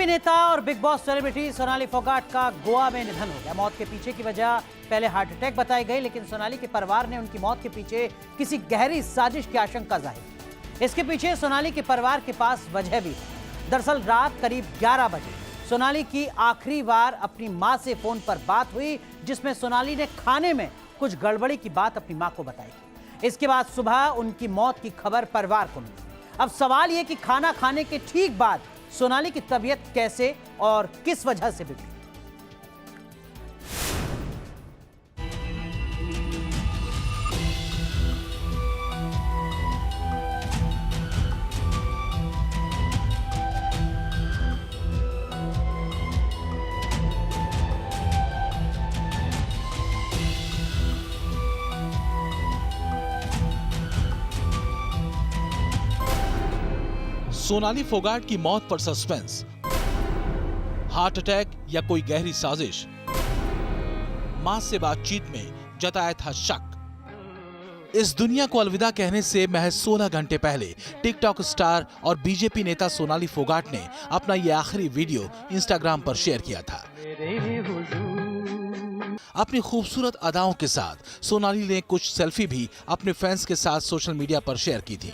नेता और big boss celebrity Sonali Phogat का गोवा में निधन हो गया। मौत के पीछे की वजह पहले हार्ट अटैक बताई गई, लेकिन सोनाली के परिवार ने उनकी मौत के पीछे किसी गहरी साजिश की आशंका जाहिर की। इसके पीछे सोनाली के परिवार के पास वजह भी है। दरअसल रात करीब 11 बजे सोनाली की आखिरी बार अपनी मां से फोन पर बात हुई, जिसमें सोनाली ने खाने में कुछ गड़बड़ी की बात अपनी मां को बताई। इसके बाद सुबह उनकी मौत की खबर परिवार को मिली। अब सवाल यह कि खाना खाने के ठीक बाद सोनाली की तबीयत कैसे और किस वजह से बिगड़ी। सोनाली फोगाट की मौत पर सस्पेंस, हार्ट अटैक या कोई गहरी साजिश। मां से बातचीत में जताया था शक। इस दुनिया को अलविदा कहने से महज 16 घंटे पहले टिकटॉक स्टार और बीजेपी नेता सोनाली फोगाट ने अपना यह आखिरी वीडियो इंस्टाग्राम पर शेयर किया था। अपनी खूबसूरत अदाओं के साथ सोनाली ने कुछ सेल्फी भी अपने फैंस के साथ सोशल मीडिया पर शेयर की थी।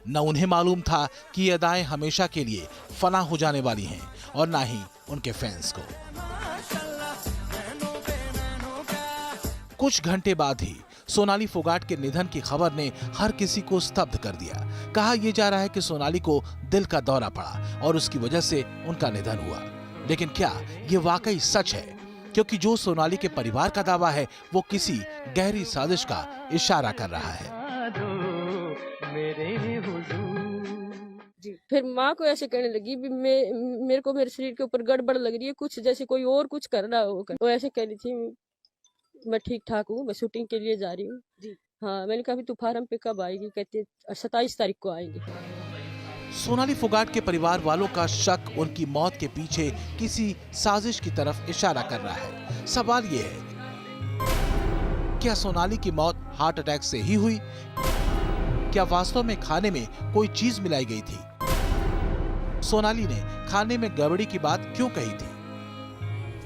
न उन्हें मालूम था कि ये अदाएं हमेशा के लिए फना हो जाने वाली हैं और ना ही उनके फैंस को। कुछ घंटे बाद ही सोनाली फोगाट के निधन की खबर ने हर किसी को स्तब्ध कर दिया। कहा यह जा रहा है कि सोनाली को दिल का दौरा पड़ा और उसकी वजह से उनका निधन हुआ। लेकिन क्या ये वाकई सच है? क्योंकि जो सोनाली के परिवार का दावा है वो किसी गहरी साजिश का इशारा कर रहा है। फिर माँ को ऐसे कहने लगी भी मेरे को मेरे शरीर के ऊपर गड़बड़ लग रही है, कुछ जैसे कोई और कुछ कर रहा हो। वो ऐसे कह रही थी मैं ठीक ठाक हूँ, मैं शूटिंग के लिए जा रही हूँ। हाँ, मैंने कहा तू फार्म पे कब आएगी? कहते 27 तारीख को आएंगे। सोनाली फोगाट के परिवार वालों का शक उनकी मौत के पीछे किसी साजिश की तरफ इशारा कर रहा है। सवाल ये है, क्या सोनाली की मौत हार्ट अटैक से ही हुई? क्या वास्तव में खाने में कोई चीज मिलाई गई थी? सोनाली ने खाने में गड़बड़ी की बात क्यों कही थी?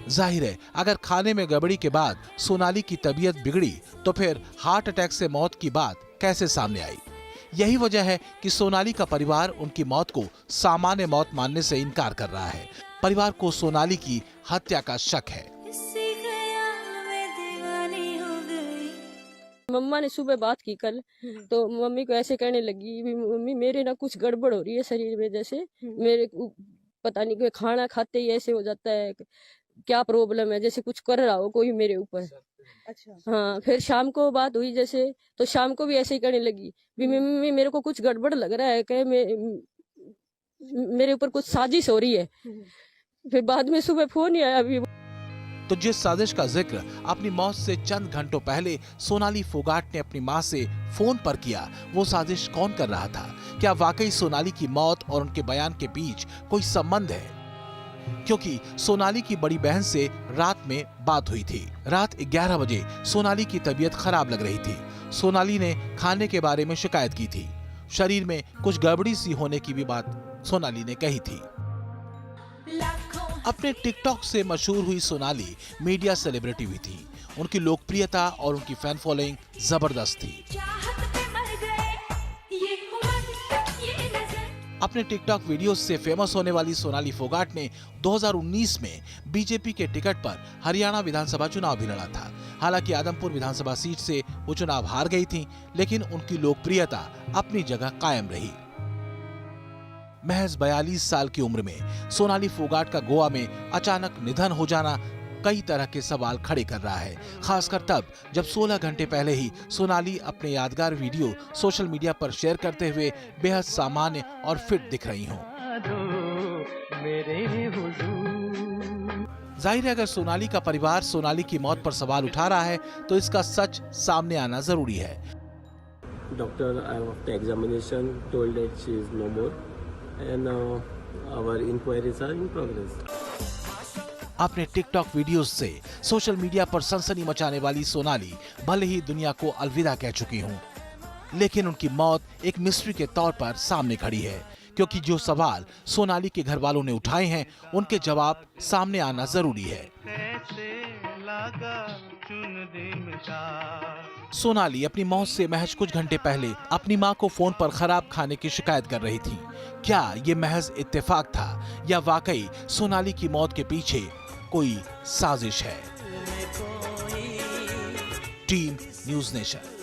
जाहिर है, अगर खाने में गड़बड़ी के बाद सोनाली की तबीयत बिगड़ी तो फिर हार्ट अटैक से मौत की बात कैसे सामने आई? यही वजह है कि सोनाली का परिवार उनकी मौत को सामान्य मौत मानने से इनकार कर रहा है। परिवार को सोनाली की हत्या का शक है। मम्मा ने सुबह बात की कल, तो मम्मी को ऐसे कहने लगी भी मम्मी मेरे ना कुछ गड़बड़ हो रही है शरीर में, जैसे मेरे पता नहीं कोई खाना खाते ही ऐसे हो जाता है, क्या प्रॉब्लम है, जैसे कुछ कर रहा हो कोई मेरे ऊपर। अच्छा। हाँ, फिर शाम को बात हुई जैसे, तो शाम को भी ऐसे ही कहने लगी भी मम्मी मेरे को कुछ गड़बड़ लग रहा है, कहे मेरे ऊपर कुछ साजिश हो रही है। फिर बाद में सुबह फोन ही आया। अभी तो जिस साजिश का जिक्र अपनी मौत से चंद घंटों पहले सोनाली फोगाट ने अपनी मां से फोन पर किया, वो साजिश कौन कर रहा था? क्या वाकई सोनाली की मौत और उनके बयान के बीच कोई संबंध है? क्योंकि सोनाली की बड़ी बहन से रात में बात हुई थी। रात 11 बजे सोनाली की तबीयत खराब लग रही थी। सोनाली ने खाने के बारे में शिकायत की थी। शरीर में कुछ गड़बड़ी सी होने की भी बात सोनाली ने कही थी। अपने टिकटॉक से मशहूर हुई सोनाली मीडिया सेलिब्रिटी भी थी। उनकी लोकप्रियता और उनकी फैन फॉलोइंग जबरदस्त थी। अपने टिकटॉक वीडियोस से फेमस होने वाली सोनाली फोगाट ने 2019 में बीजेपी के टिकट पर हरियाणा विधानसभा चुनाव भी लड़ा था। हालांकि आदमपुर विधानसभा सीट से वो चुनाव हार गई थी, लेकिन उनकी लोकप्रियता अपनी जगह कायम रही। महज 42 साल की उम्र में सोनाली फोगाट का गोवा में अचानक निधन हो जाना कई तरह के सवाल खड़े कर रहा है, खासकर तब जब 16 घंटे पहले ही सोनाली अपने यादगार वीडियो सोशल मीडिया पर शेयर करते हुए बेहद सामान्य और फिट दिख रही हों। जाहिर है, अगर सोनाली का परिवार सोनाली की मौत पर सवाल उठा रहा है तो इसका सच सामने आना जरूरी है। Doctor after examination told that she is no more and our inquiries are in progress. अपने टिकटॉक वीडियोस से सोशल मीडिया पर सनसनी मचाने वाली सोनाली भले ही दुनिया को अलविदा कह चुकी हूं, लेकिन उनकी मौत एक मिस्ट्री के तौर पर सामने खड़ी है, क्योंकि जो सवाल सोनाली के घर वालों ने उठाए हैं उनके जवाब सामने आना जरूरी है। सोनाली अपनी मौत से महज कुछ घंटे पहले अपनी मां को फोन पर खराब खाने की शिकायत कर रही थी। क्या ये महज इत्तेफाक था या वाकई सोनाली की मौत के पीछे कोई साजिश है? Team news nation.